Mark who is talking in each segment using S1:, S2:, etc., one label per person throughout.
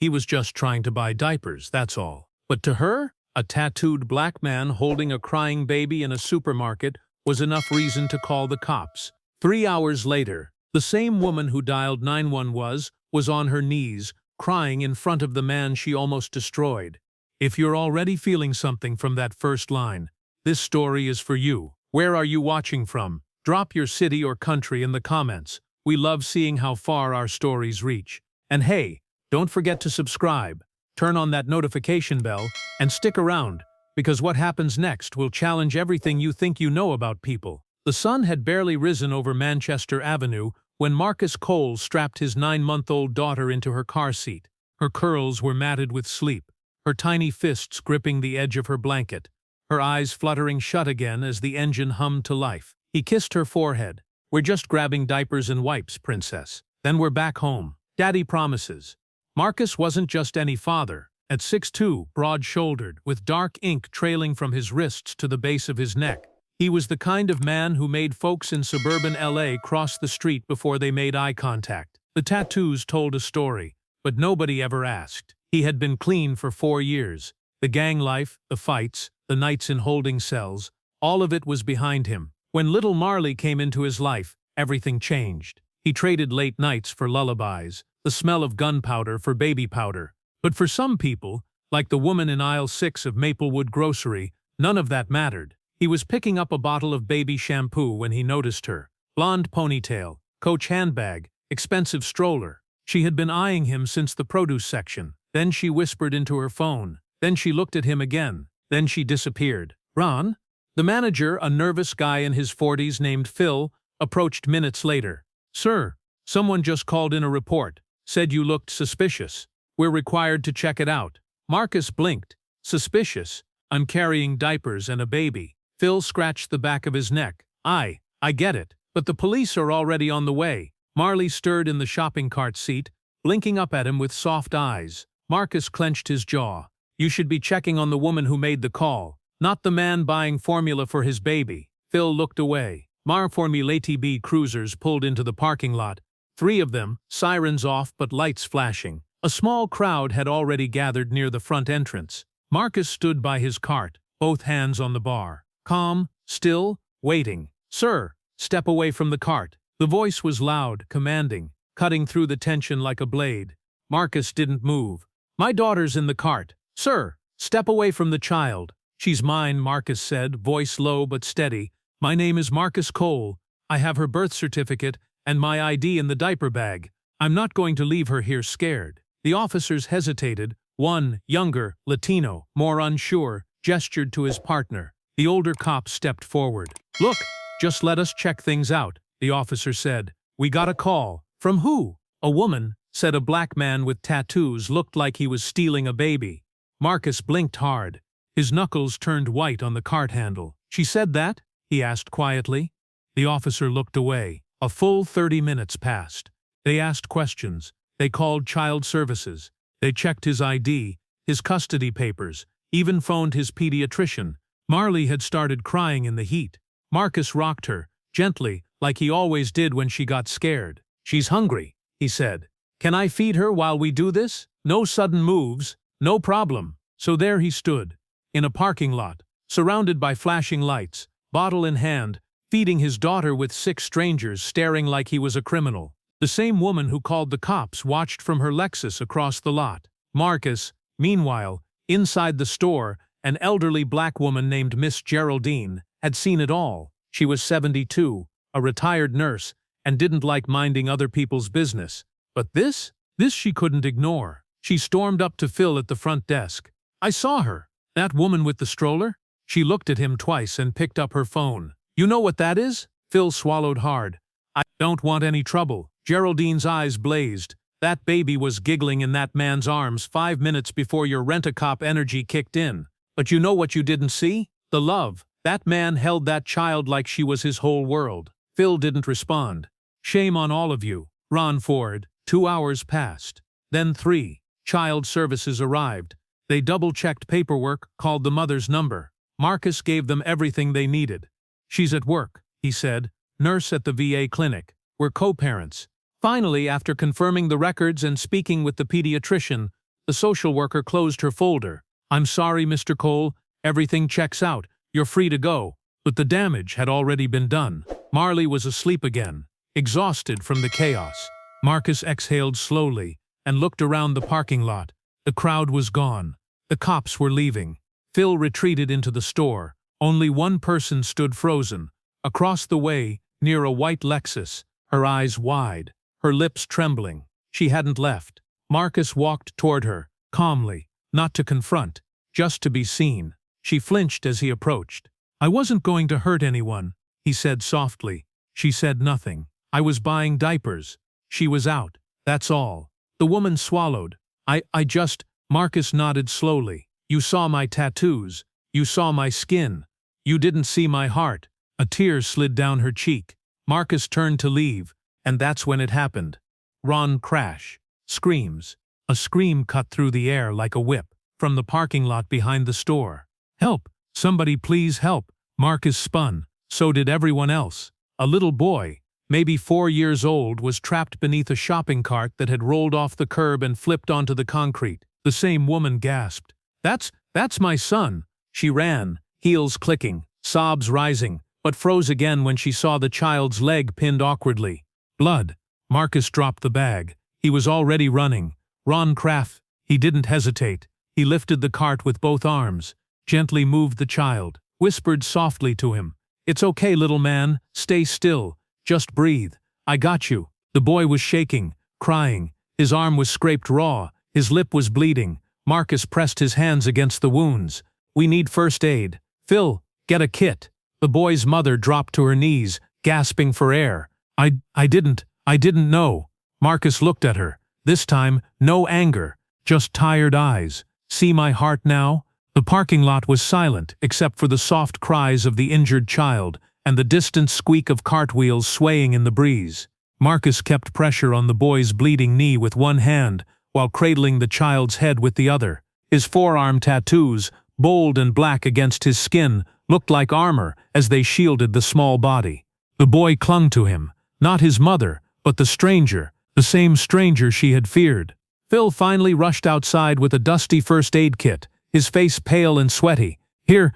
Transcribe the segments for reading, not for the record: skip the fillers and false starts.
S1: He was just trying to buy diapers, that's all. But to her, a tattooed black man holding a crying baby in a supermarket was enough reason to call the cops. 3 hours later, the same woman who dialed 911 was on her knees, crying in front of the man she almost destroyed. If you're already feeling something from that first line, this story is for you. Where are you watching from? Drop your city or country in the comments. We love seeing how far our stories reach. And hey, don't forget to subscribe, turn on that notification bell, and stick around, because what happens next will challenge everything you think you know about people. The sun had barely risen over Manchester Avenue when Marcus Cole strapped his 9-month-old daughter into her car seat. Her curls were matted with sleep, her tiny fists gripping the edge of her blanket, her eyes fluttering shut again as the engine hummed to life. He kissed her forehead. "We're just grabbing diapers and wipes, princess. Then we're back home. Daddy promises." Marcus wasn't just any father. At 6'2", broad-shouldered, with dark ink trailing from his wrists to the base of his neck, he was the kind of man who made folks in suburban LA cross the street before they made eye contact. The tattoos told a story, but nobody ever asked. He had been clean for 4 years. The gang life, the fights, the nights in holding cells, all of it was behind him. When little Marley came into his life, everything changed. He traded late nights for lullabies, the smell of gunpowder for baby powder. But for some people, like the woman in aisle 6 of Maplewood Grocery, none of that mattered. He was picking up a bottle of baby shampoo when he noticed her. Blonde ponytail, Coach handbag, expensive stroller. She had been eyeing him since the produce section. Then she whispered into her phone. Then she looked at him again. Then she disappeared. "Ron?" The manager, a nervous guy in his 40s named Phil, approached minutes later. "Sir, someone just called in a report. Said you looked suspicious. We're required to check it out." Marcus blinked. "Suspicious? I'm carrying diapers and a baby." Phil scratched the back of his neck. I get it. But the police are already on the way." Marley stirred in the shopping cart seat, blinking up at him with soft eyes. Marcus clenched his jaw. "You should be checking on the woman who made the call, not the man buying formula for his baby." Phil looked away. Formulati B cruisers pulled into the parking lot. 3 of them, sirens off but lights flashing. A small crowd had already gathered near the front entrance. Marcus stood by his cart, both hands on the bar. Calm, still, waiting. "Sir, step away from the cart." The voice was loud, commanding, cutting through the tension like a blade. Marcus didn't move. "My daughter's in the cart." "Sir, step away from the child." "She's mine," Marcus said, voice low but steady. "My name is Marcus Cole. I have her birth certificate and my ID in the diaper bag. I'm not going to leave her here scared." The officers hesitated. One, younger, Latino, more unsure, gestured to his partner. The older cop stepped forward. "Look, just let us check things out," the officer said. "We got a call." "From who?" "A woman," said a black man with tattoos, looked like he was stealing a baby. Marcus blinked hard. His knuckles turned white on the cart handle. "She said that?" he asked quietly. The officer looked away. A full 30 minutes passed. They asked questions. They called child services. They checked his ID, his custody papers, even phoned his pediatrician. Marley had started crying in the heat. Marcus rocked her, gently, like he always did when she got scared. "She's hungry," he said. "Can I feed her while we do this?" "No sudden moves." "No problem." So there he stood, in a parking lot, surrounded by flashing lights, bottle in hand, feeding his daughter with 6 strangers staring like he was a criminal. The same woman who called the cops watched from her Lexus across the lot. Marcus, meanwhile, inside the store, an elderly black woman named Miss Geraldine, had seen it all. She was 72, a retired nurse, and didn't like minding other people's business. But this she couldn't ignore. She stormed up to Phil at the front desk. "I saw her. That woman with the stroller?" She looked at him twice and picked up her phone. "You know what that is?" Phil swallowed hard. "I don't want any trouble." Geraldine's eyes blazed. "That baby was giggling in that man's arms 5 minutes before your rent-a-cop energy kicked in. But you know what you didn't see? The love. That man held that child like she was his whole world." Phil didn't respond. "Shame on all of you." Ron Ford. 2 hours passed. Then 3. Child services arrived. They double-checked paperwork, called the mother's number. Marcus gave them everything they needed. "She's at work," he said. "Nurse at the VA clinic. We're co-parents." Finally, after confirming the records and speaking with the pediatrician, The social worker closed her folder. "I'm sorry, Mr. Cole. Everything checks out. You're free to go." But the damage had already been done. Marley was asleep again, exhausted from the chaos. Marcus exhaled slowly and looked around the parking lot. The crowd was gone. The cops were leaving. Phil retreated into the store. Only one person stood frozen, across the way, near a white Lexus, her eyes wide, her lips trembling. She hadn't left. Marcus walked toward her, calmly, not to confront, just to be seen. She flinched as he approached. "I wasn't going to hurt anyone," he said softly. She said nothing. "I was buying diapers. She was out. That's all." The woman swallowed. I just, Marcus nodded slowly. "You saw my tattoos. You saw my skin. You didn't see my heart." A tear slid down her cheek. Marcus turned to leave, and that's when it happened. Ron crash. Screams. A scream cut through the air like a whip, from the parking lot behind the store. "Help! Somebody please help!" Marcus spun. So did everyone else. A little boy, maybe 4 years old, was trapped beneath a shopping cart that had rolled off the curb and flipped onto the concrete. The same woman gasped. That's my son." She ran, heels clicking, sobs rising, but froze again when she saw the child's leg pinned awkwardly. Blood. Marcus dropped the bag. He was already running. Ron Kraft. He didn't hesitate. He lifted the cart with both arms, gently moved the child, whispered softly to him. "It's okay, little man. Stay still. Just breathe. I got you." The boy was shaking, crying. His arm was scraped raw. His lip was bleeding. Marcus pressed his hands against the wounds. "We need first aid. Phil, get a kit." The boy's mother dropped to her knees, gasping for air. I didn't know." Marcus looked at her. This time, no anger, just tired eyes. "See my heart now?" The parking lot was silent, except for the soft cries of the injured child and the distant squeak of cartwheels swaying in the breeze. Marcus kept pressure on the boy's bleeding knee with one hand, while cradling the child's head with the other. His forearm tattoos, bold and black against his skin, looked like armor as they shielded the small body. The boy clung to him, not his mother, but the stranger, the same stranger she had feared. Phil finally rushed outside with a dusty first aid kit, his face pale and sweaty. Here,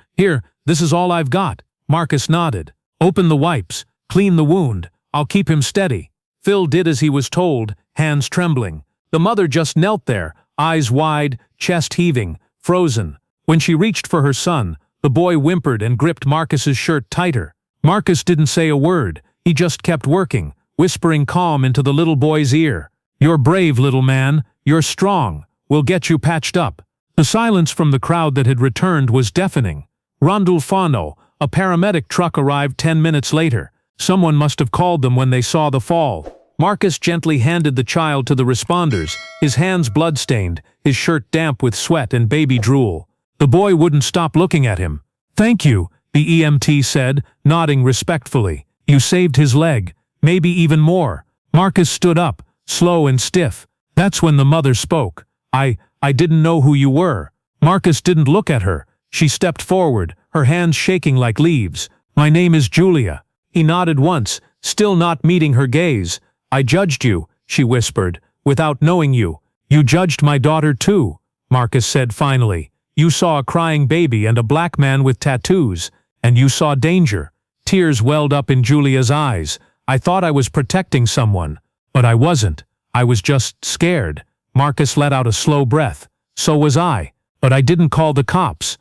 S1: this is all I've got." Marcus nodded. "Open the wipes, clean the wound, I'll keep him steady." Phil did as he was told, hands trembling. The mother just knelt there, eyes wide, chest heaving, frozen. When she reached for her son, the boy whimpered and gripped Marcus's shirt tighter. Marcus didn't say a word. He just kept working, whispering calm into the little boy's ear. "You're brave, little man. You're strong. We'll get you patched up." The silence from the crowd that had returned was deafening. Rondolfano, a paramedic truck, arrived 10 minutes later. Someone must have called them when they saw the fall. Marcus gently handed the child to the responders, his hands blood-stained, his shirt damp with sweat and baby drool. The boy wouldn't stop looking at him. "Thank you," the EMT said, nodding respectfully. "You saved his leg. Maybe even more." Marcus stood up, slow and stiff. That's when the mother spoke. I didn't know who you were." Marcus didn't look at her. She stepped forward, her hands shaking like leaves. "My name is Julia." He nodded once, still not meeting her gaze. "I judged you," she whispered, "without knowing you." "You judged my daughter too," Marcus said finally. "You saw a crying baby and a black man with tattoos, and you saw danger." Tears welled up in Julia's eyes. "I thought I was protecting someone, but I wasn't. I was just scared." Marcus let out a slow breath. "So was I, but I didn't call the cops."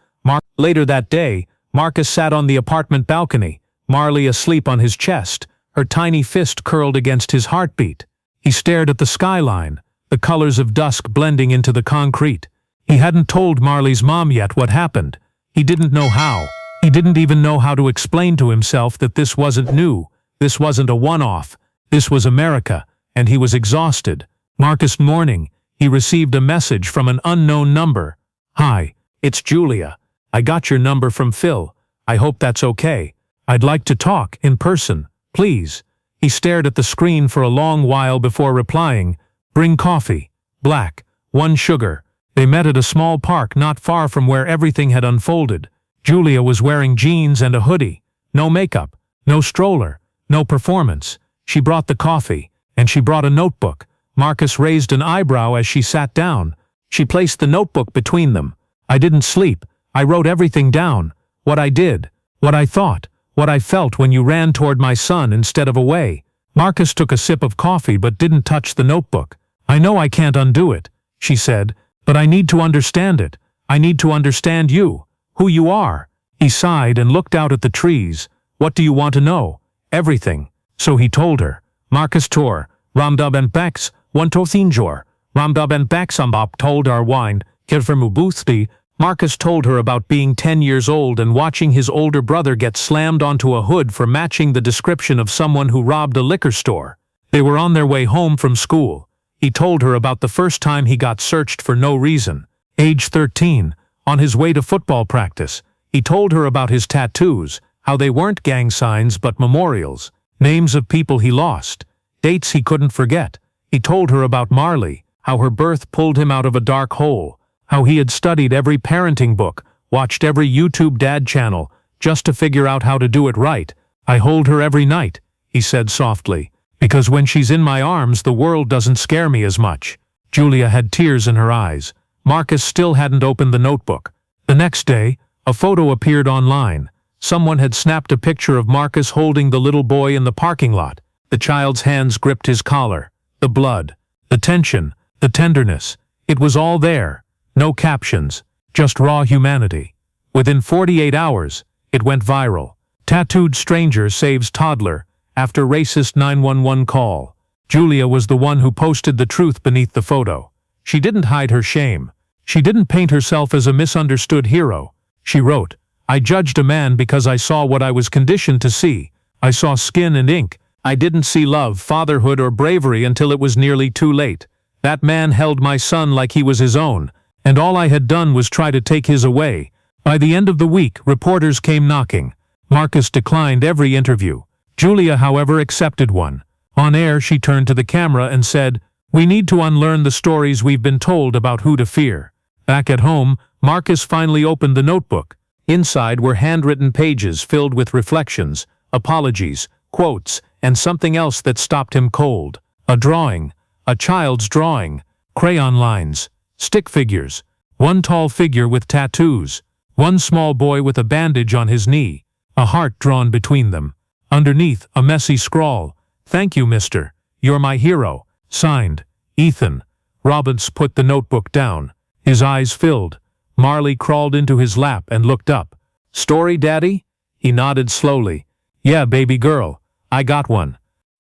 S1: Later that day, Marcus sat on the apartment balcony, Marley asleep on his chest, her tiny fist curled against his heartbeat. He stared at the skyline, the colors of dusk blending into the concrete. He hadn't told Marley's mom yet what happened. He didn't know how. He didn't even know how to explain to himself that this wasn't new. This wasn't a one-off. This was America, and he was exhausted. Marcus morning, he received a message from an unknown number. "Hi, it's Julia. I got your number from Phil. I hope that's okay. I'd like to talk in person, please." He stared at the screen for a long while before replying, "Bring coffee. Black. 1 sugar." They met at a small park not far from where everything had unfolded. Julia was wearing jeans and a hoodie. No makeup, no stroller, no performance. She brought the coffee, and she brought a notebook. Marcus raised an eyebrow as she sat down. She placed the notebook between them. I didn't sleep. I wrote everything down. What I did, what I thought, what I felt when you ran toward my son instead of away. Marcus took a sip of coffee but didn't touch the notebook. I know I can't undo it, she said, but I need to understand it. I need to understand you, who you are. He sighed and looked out at the trees. What do you want to know? Everything. So he told her. Marcus Tor, Ramdab and Bex, one to Thinjor. Ramdab and Bex told our wine, Kirfermubuthdi. Marcus told her about being 10 years old and watching his older brother get slammed onto a hood for matching the description of someone who robbed a liquor store. They were on their way home from school. He told her about the first time he got searched for no reason. Age 13, on his way to football practice. He told her about his tattoos, how they weren't gang signs but memorials, names of people he lost, dates he couldn't forget. He told her about Marley, how her birth pulled him out of a dark hole, how he had studied every parenting book, watched every YouTube dad channel, just to figure out how to do it right. I hold her every night, he said softly, because when she's in my arms the world doesn't scare me as much. Julia had tears in her eyes. Marcus still hadn't opened the notebook. The next day, a photo appeared online. Someone had snapped a picture of Marcus holding the little boy in the parking lot. The child's hands gripped his collar. The blood, the tension, the tenderness. It was all there. No captions, just raw humanity. Within 48 hours, it went viral. Tattooed stranger saves toddler after racist 911 call. Julia was the one who posted the truth beneath the photo. She didn't hide her shame. She didn't paint herself as a misunderstood hero. She wrote, I judged a man because I saw what I was conditioned to see. I saw skin and ink. I didn't see love, fatherhood, or bravery until it was nearly too late. That man held my son like he was his own, and all I had done was try to take his away. By the end of the week, reporters came knocking. Marcus declined every interview. Julia, however, accepted one. On air, she turned to the camera and said, we need to unlearn the stories we've been told about who to fear. Back at home, Marcus finally opened the notebook. Inside were handwritten pages filled with reflections, apologies, quotes, and something else that stopped him cold. A drawing. A child's drawing. Crayon lines. Stick figures. One tall figure with tattoos. One small boy with a bandage on his knee. A heart drawn between them. Underneath, a messy scrawl. Thank you, mister. You're my hero. Signed, Ethan. Robbins put the notebook down. His eyes filled. Marley crawled into his lap and looked up. Story, Daddy? He nodded slowly. Yeah, baby girl. I got one.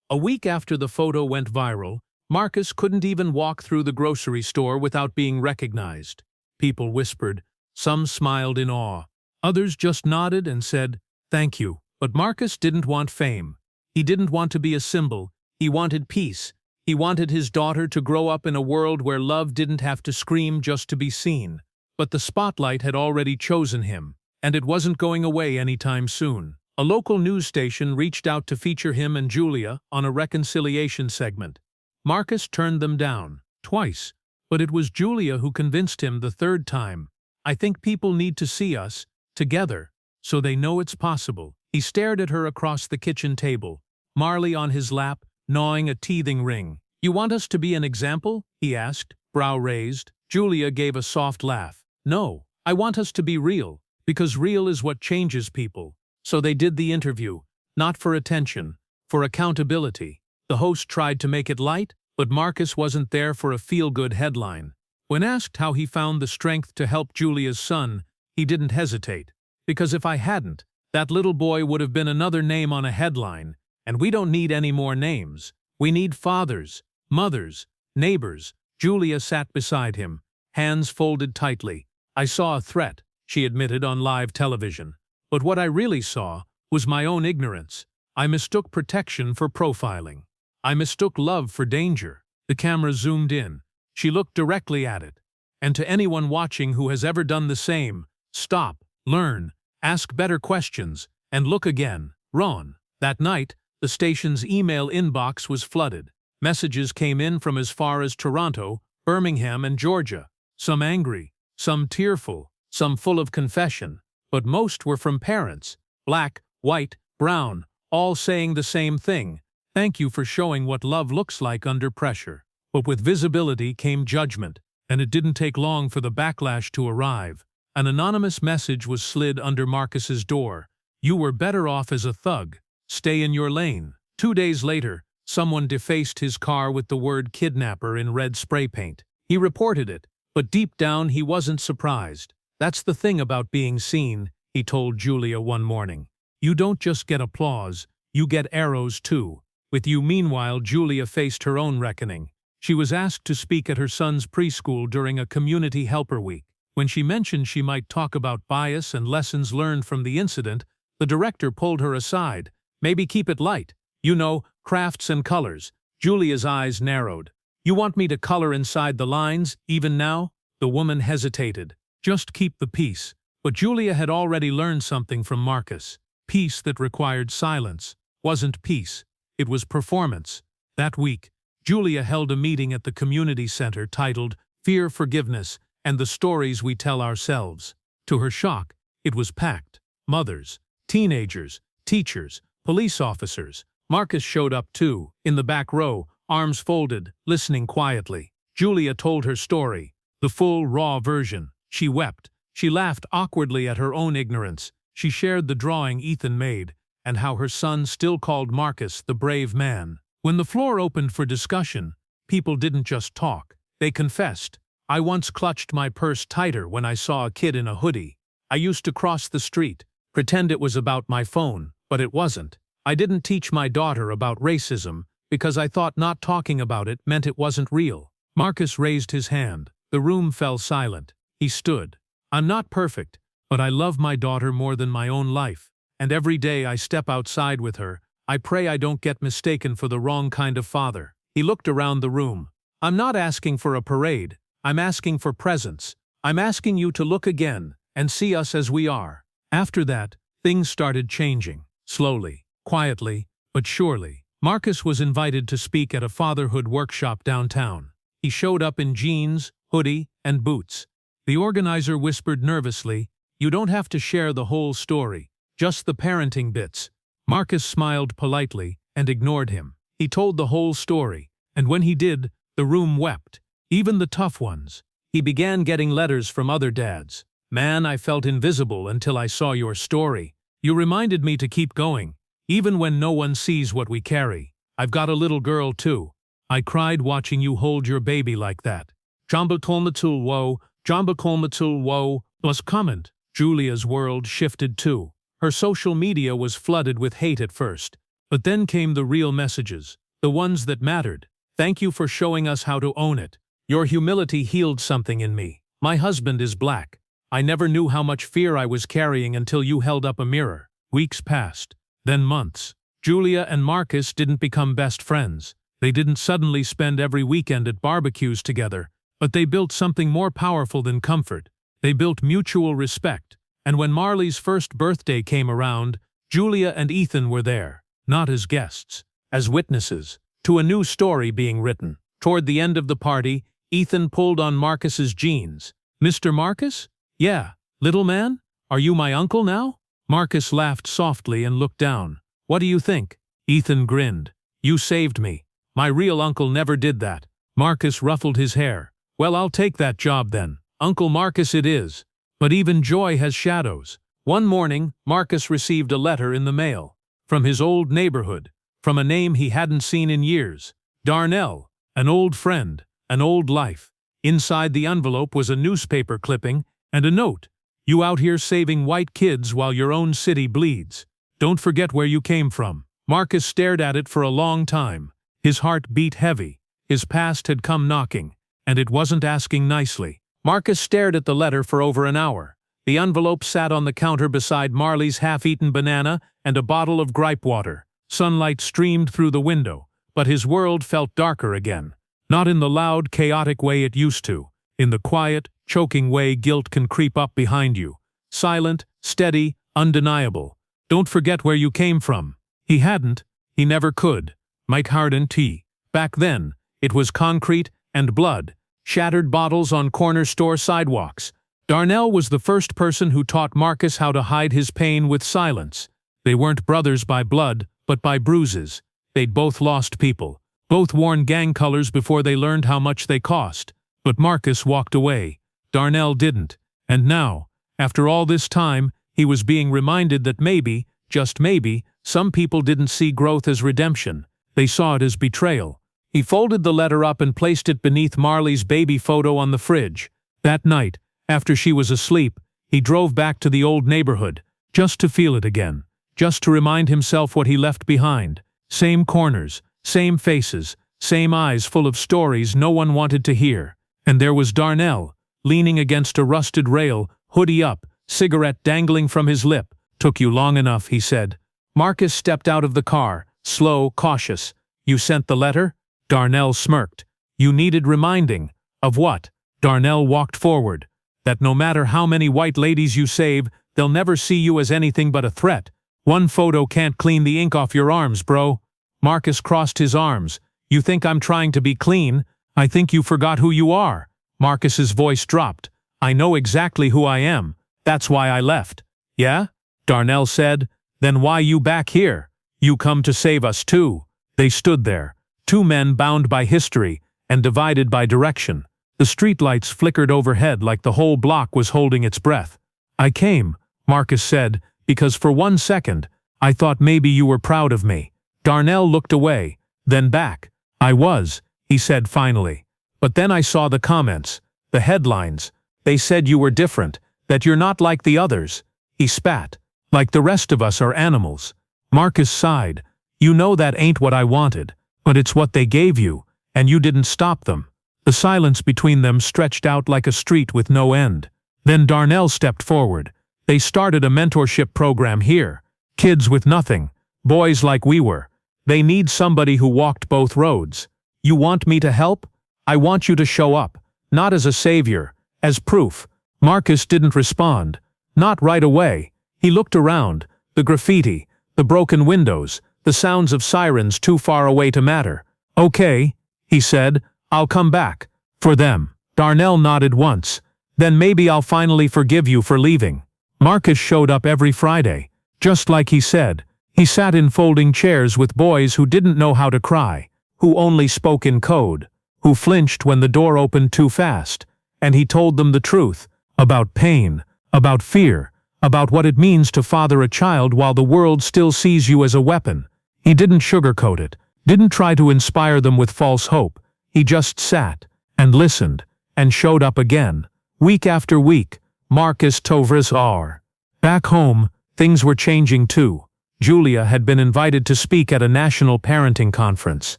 S1: A week after the photo went viral, Marcus couldn't even walk through the grocery store without being recognized. People whispered. Some smiled in awe. Others just nodded and said, thank you. But Marcus didn't want fame. He didn't want to be a symbol. He wanted peace. He wanted his daughter to grow up in a world where love didn't have to scream just to be seen. But the spotlight had already chosen him, and it wasn't going away anytime soon. A local news station reached out to feature him and Julia on a reconciliation segment. Marcus turned them down, twice, but it was Julia who convinced him the third time. I think people need to see us, together, so they know it's possible. He stared at her across the kitchen table, Marley on his lap, gnawing a teething ring. You want us to be an example? He asked, brow raised. Julia gave a soft laugh. No, I want us to be real, because real is what changes people. So they did the interview, not for attention, for accountability. The host tried to make it light, but Marcus wasn't there for a feel-good headline. When asked how he found the strength to help Julia's son, he didn't hesitate. Because if I hadn't, that little boy would have been another name on a headline, and we don't need any more names. We need fathers, mothers, neighbors. Julia sat beside him, hands folded tightly. I saw a threat, she admitted on live television. But what I really saw was my own ignorance. I mistook protection for profiling. I mistook love for danger. The camera zoomed in. She looked directly at it. And to anyone watching who has ever done the same, stop, learn, ask better questions, and look again. Ron. That night, the station's email inbox was flooded. Messages came in from as far as Toronto, Birmingham, and Georgia. Some angry, some tearful, some full of confession. But most were from parents, black, white, brown, all saying the same thing. Thank you for showing what love looks like under pressure. But with visibility came judgment. And it didn't take long for the backlash to arrive. An anonymous message was slid under Marcus's door. "You were better off as a thug. Stay in your lane." 2 days later, someone defaced his car with the word kidnapper in red spray paint. He reported it, but deep down he wasn't surprised. "That's the thing about being seen," he told Julia one morning. "You don't just get applause, you get arrows too." With you, meanwhile, Julia faced her own reckoning. She was asked to speak at her son's preschool during a community helper week. When she mentioned she might talk about bias and lessons learned from the incident, the director pulled her aside. "Maybe keep it light. You know, crafts and colors." Julia's eyes narrowed. "You want me to color inside the lines, even now?" The woman hesitated. "Just keep the peace." But Julia had already learned something from Marcus. Peace that required silence wasn't peace. It was performance. That week, Julia held a meeting at the community center titled "Fear, Forgiveness, and the Stories We Tell Ourselves." To her shock, it was packed. Mothers, teenagers, teachers, police officers. Marcus showed up too, in the back row, arms folded, listening quietly. Julia told her story, the full, raw version. She wept. She laughed awkwardly at her own ignorance. She shared the drawing Ethan made, and how her son still called Marcus the brave man. When the floor opened for discussion, people didn't just talk. They confessed. "I once clutched my purse tighter when I saw a kid in a hoodie. I used to cross the street, pretend it was about my phone, but it wasn't. I didn't teach my daughter about racism because I thought not talking about it meant it wasn't real." Marcus raised his hand. The room fell silent. He stood. "I'm not perfect, but I love my daughter more than my own life. And every day I step outside with her, I pray I don't get mistaken for the wrong kind of father." He looked around the room. "I'm not asking for a parade. I'm asking for presence. I'm asking you to look again and see us as we are." After that, things started changing. Slowly, quietly, but surely. Marcus was invited to speak at a fatherhood workshop downtown. He showed up in jeans, hoodie, and boots. The organizer whispered nervously, "You don't have to share the whole story, just the parenting bits." Marcus smiled politely and ignored him. He told the whole story, and when he did, the room wept, even the tough ones. He began getting letters from other dads. "Man, I felt invisible until I saw your story. You reminded me to keep going, even when no one sees what we carry. I've got a little girl too. I cried watching you hold your baby like that. Jamba Kolmatul woe, Jamba Kolmatul woe," was comment. Julia's world shifted too. Her social media was flooded with hate at first, but then came the real messages, the ones that mattered. "Thank you for showing us how to own it. Your humility healed something in me. My husband is black. I never knew how much fear I was carrying until you held up a mirror." Weeks passed, then months. Julia and Marcus didn't become best friends. They didn't suddenly spend every weekend at barbecues together, but they built something more powerful than comfort. They built mutual respect. And when Marley's first birthday came around, Julia and Ethan were there, not as guests, as witnesses, to a new story being written. Toward the end of the party, Ethan pulled on Marcus's jeans. "Mr. Marcus? Yeah, little man? Are you my uncle now?" Marcus laughed softly and looked down. "What do you think?" Ethan grinned. "You saved me. My real uncle never did that." Marcus ruffled his hair. "Well, I'll take that job then. Uncle Marcus it is." But even joy has shadows. One morning, Marcus received a letter in the mail. From his old neighborhood. From a name he hadn't seen in years. Darnell. An old friend. An old life. Inside the envelope was a newspaper clipping and a note. "You out here saving white kids while your own city bleeds. Don't forget where you came from." Marcus stared at it for a long time. His heart beat heavy. His past had come knocking, and it wasn't asking nicely. Marcus stared at the letter for over an hour. The envelope sat on the counter beside Marley's half-eaten banana and a bottle of gripe water. Sunlight streamed through the window, but his world felt darker again. Not in the loud, chaotic way it used to. In the quiet, choking way guilt can creep up behind you. Silent, steady, undeniable. "Don't forget where you came from." He hadn't. He never could. Mike Harden T. Back then, it was concrete and blood. Shattered bottles on corner store sidewalks. Darnell was the first person who taught Marcus how to hide his pain with silence. They weren't brothers by blood, but by bruises. They'd both lost people. Both worn gang colors before they learned how much they cost. But Marcus walked away. Darnell didn't. And now, after all this time, he was being reminded that maybe, just maybe, some people didn't see growth as redemption. They saw it as betrayal. He folded the letter up and placed it beneath Marley's baby photo on the fridge. That night, after she was asleep, he drove back to the old neighborhood, just to feel it again, just to remind himself what he left behind. Same corners, same faces, same eyes full of stories no one wanted to hear. And there was Darnell, leaning against a rusted rail, hoodie up, cigarette dangling from his lip. "Took you long enough," he said. Marcus stepped out of the car, slow, cautious. "You sent the letter?" Darnell smirked. "You needed reminding." "Of what?" Darnell walked forward. "That no matter how many white ladies you save, they'll never see you as anything but a threat. One photo can't clean the ink off your arms, bro." Marcus crossed his arms. "You think I'm trying to be clean? I think you forgot who you are." Marcus's voice dropped. "I know exactly who I am. That's why I left." "Yeah?" Darnell said. "Then why you back here? You come to save us too." They stood there, two men bound by history and divided by direction. The streetlights flickered overhead like the whole block was holding its breath. "I came," Marcus said, "because for 1 second, I thought maybe you were proud of me." Darnell looked away, then back. "I was," he said finally. "But then I saw the comments, the headlines. They said you were different, that you're not like the others." He spat. "Like the rest of us are animals." Marcus sighed. "You know that ain't what I wanted, but it's what they gave you, and you didn't stop them." The silence between them stretched out like a street with no end. Then Darnell stepped forward. "They started a mentorship program here. Kids with nothing. Boys like we were. They need somebody who walked both roads. You want me to help? I want you to show up. Not as a savior, as proof." Marcus didn't respond. Not right away. He looked around. The graffiti, the broken windows, the sounds of sirens too far away to matter. "Okay," he said. "I'll come back. For them." Darnell nodded once. "Then maybe I'll finally forgive you for leaving." Marcus showed up every Friday. Just like he said, he sat in folding chairs with boys who didn't know how to cry, who only spoke in code, who flinched when the door opened too fast, and he told them the truth, about pain, about fear, about what it means to father a child while the world still sees you as a weapon. He didn't sugarcoat it, didn't try to inspire them with false hope. He just sat, and listened, and showed up again, week after week. Marcus Tovres R. Back home, things were changing too. Julia had been invited to speak at a national parenting conference.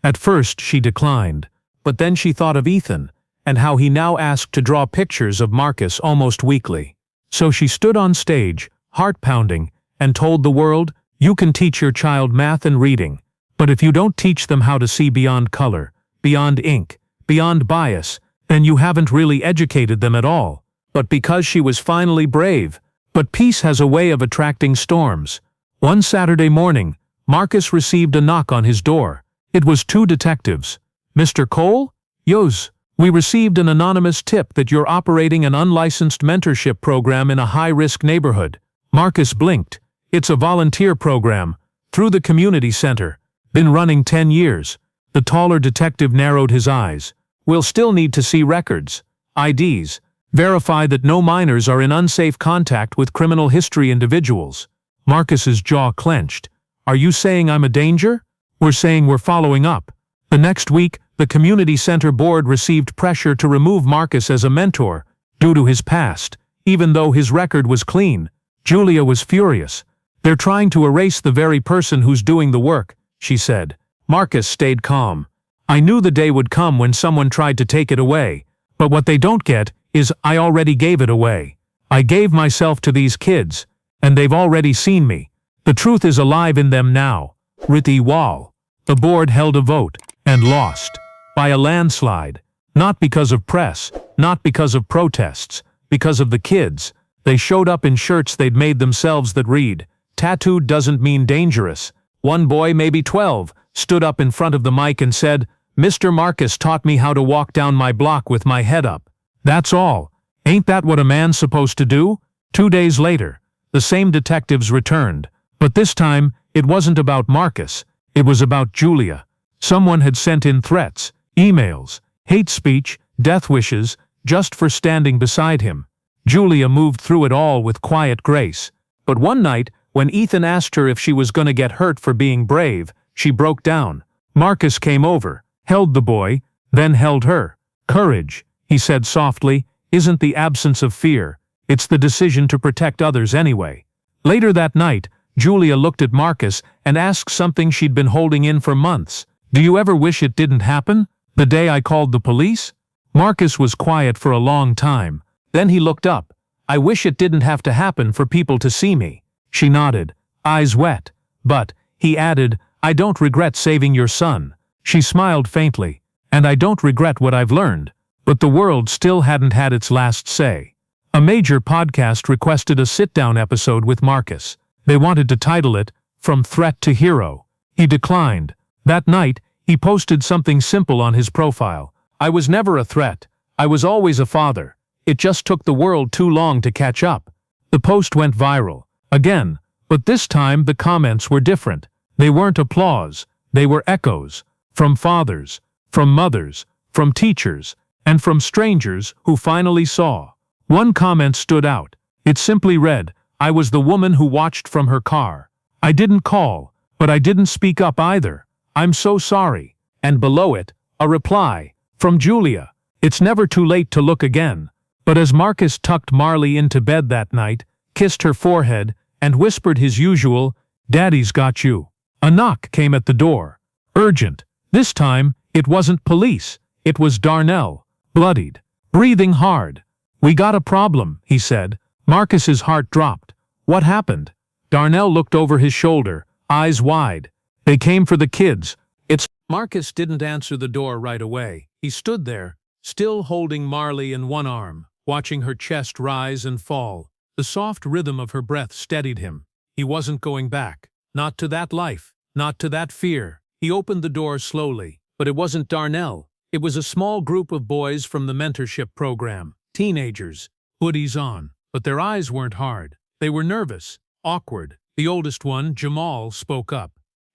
S1: At first she declined, but then she thought of Ethan, and how he now asked to draw pictures of Marcus almost weekly. So she stood on stage, heart-pounding, and told the world, "You can teach your child math and reading, but if you don't teach them how to see beyond color, beyond ink, beyond bias, then you haven't really educated them at all." But because she was finally brave. But peace has a way of attracting storms. One Saturday morning, Marcus received a knock on his door. It was two detectives. "Mr. Cole? Yos. We received an anonymous tip that you're operating an unlicensed mentorship program in a high-risk neighborhood." Marcus blinked. "It's a volunteer program, through the community center. Been running 10 years. The taller detective narrowed his eyes. "We'll still need to see records, IDs, verify that no minors are in unsafe contact with criminal history individuals." Marcus's jaw clenched. "Are you saying I'm a danger?" "We're saying we're following up." The next week, the community center board received pressure to remove Marcus as a mentor, due to his past, even though his record was clean. Julia was furious. "They're trying to erase the very person who's doing the work," she said. Marcus stayed calm. "I knew the day would come when someone tried to take it away, but what they don't get is I already gave it away. I gave myself to these kids, and they've already seen me. The truth is alive in them now." Rithi Wall. The board held a vote, and lost. By a landslide. Not because of press, not because of protests, because of the kids. They showed up in shirts they'd made themselves that read, "Tattooed doesn't mean dangerous." One boy, maybe 12, stood up in front of the mic and said, "Mr. Marcus taught me how to walk down my block with my head up. That's all. Ain't that what a man's supposed to do?" 2 days later, the same detectives returned. But this time, it wasn't about Marcus. It was about Julia. Someone had sent in threats, emails, hate speech, death wishes, just for standing beside him. Julia moved through it all with quiet grace. But one night, when Ethan asked her if she was gonna get hurt for being brave, she broke down. Marcus came over, held the boy, then held her. "Courage," he said softly, "isn't the absence of fear. It's the decision to protect others anyway." Later that night, Julia looked at Marcus and asked something she'd been holding in for months. "Do you ever wish it didn't happen? The day I called the police?" Marcus was quiet for a long time. Then he looked up. "I wish it didn't have to happen for people to see me." She nodded, eyes wet. "But," he added, "I don't regret saving your son." She smiled faintly. "And I don't regret what I've learned." But the world still hadn't had its last say. A major podcast requested a sit-down episode with Marcus. They wanted to title it, From Threat to Hero. He declined. That night, he posted something simple on his profile. "I was never a threat. I was always a father. It just took the world too long to catch up." The post went viral. Again, but this time the comments were different. They weren't applause. They were echoes. From fathers, from mothers, from teachers, and from strangers who finally saw. One comment stood out. It simply read, "I was the woman who watched from her car. I didn't call, but I didn't speak up either. I'm so sorry." And below it, a reply, from Julia. "It's never too late to look again." But as Marcus tucked Marley into bed that night, kissed her forehead, and whispered his usual, "Daddy's got you," a knock came at the door. Urgent. This time, it wasn't police. It was Darnell, bloodied, breathing hard. "We got a problem," he said. Marcus's heart dropped. "What happened?" Darnell looked over his shoulder, eyes wide. "They came for the kids. It's—" Marcus didn't answer the door right away. He stood there, still holding Marley in one arm, watching her chest rise and fall. The soft rhythm of her breath steadied him. He wasn't going back. Not to that life. Not to that fear. He opened the door slowly. But it wasn't Darnell. It was a small group of boys from the mentorship program. Teenagers. Hoodies on. But their eyes weren't hard. They were nervous. Awkward. The oldest one, Jamal, spoke up.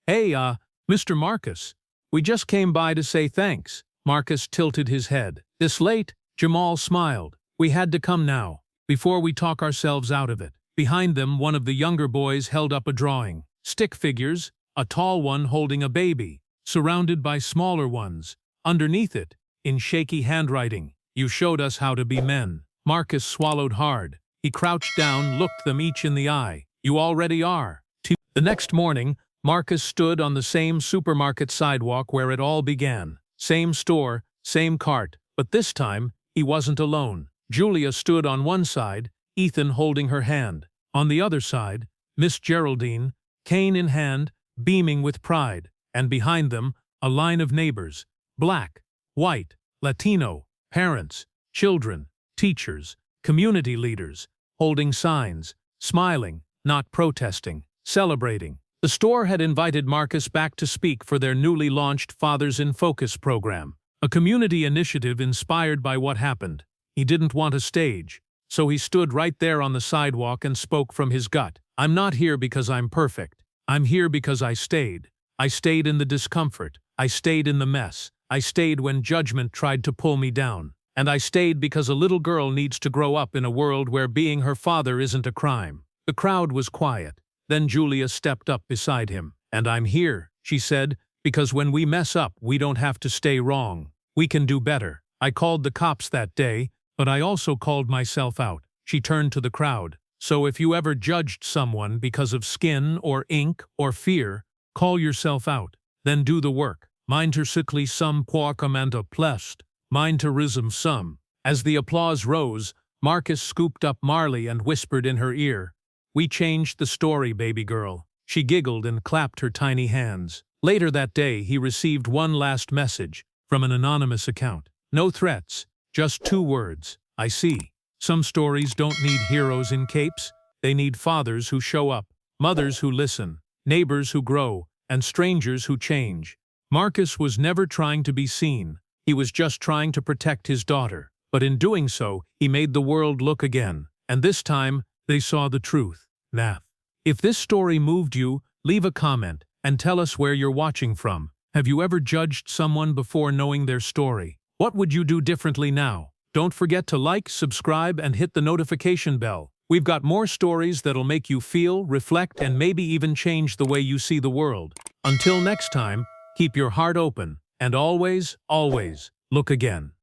S1: "Hey, Mr. Marcus. We just came by to say thanks." Marcus tilted his head. "This late?" Jamal smiled. "We had to come now, before we talk ourselves out of it." Behind them, one of the younger boys held up a drawing. Stick figures, a tall one holding a baby, surrounded by smaller ones. Underneath it, in shaky handwriting, "You showed us how to be men." Marcus swallowed hard. He crouched down, looked them each in the eye. "You already are." The next morning, Marcus stood on the same supermarket sidewalk where it all began. Same store, same cart, but this time, he wasn't alone. Julia stood on one side, Ethan holding her hand. On the other side, Miss Geraldine, cane in hand, beaming with pride. And behind them, a line of neighbors. Black, white, Latino, parents, children, teachers, community leaders, holding signs, smiling, not protesting, celebrating. The store had invited Marcus back to speak for their newly launched Fathers in Focus program, a community initiative inspired by what happened. He didn't want a stage, so he stood right there on the sidewalk and spoke from his gut. "I'm not here because I'm perfect. I'm here because I stayed. I stayed in the discomfort. I stayed in the mess. I stayed when judgment tried to pull me down. And I stayed because a little girl needs to grow up in a world where being her father isn't a crime." The crowd was quiet. Then Julia stepped up beside him. "And I'm here," she said, "because when we mess up, we don't have to stay wrong. We can do better. I called the cops that day, but I also called myself out." She turned to the crowd. "So if you ever judged someone because of skin or ink or fear, call yourself out. Then do the work. Mintersically sum qua commanda plest. Minterism sum." As the applause rose, Marcus scooped up Marley and whispered in her ear, "We changed the story, baby girl." She giggled and clapped her tiny hands. Later that day, he received one last message from an anonymous account. No threats, just 2 words. "I see. Some stories don't need heroes in capes. They need fathers who show up, mothers who listen, neighbors who grow, and strangers who change." Marcus was never trying to be seen. He was just trying to protect his daughter. But in doing so, he made the world look again. And this time, they saw the truth. Math. If this story moved you, leave a comment and tell us where you're watching from. Have you ever judged someone before knowing their story? What would you do differently now? Don't forget to like, subscribe, and hit the notification bell. We've got more stories that'll make you feel, reflect, and maybe even change the way you see the world. Until next time, keep your heart open, and always, always, look again.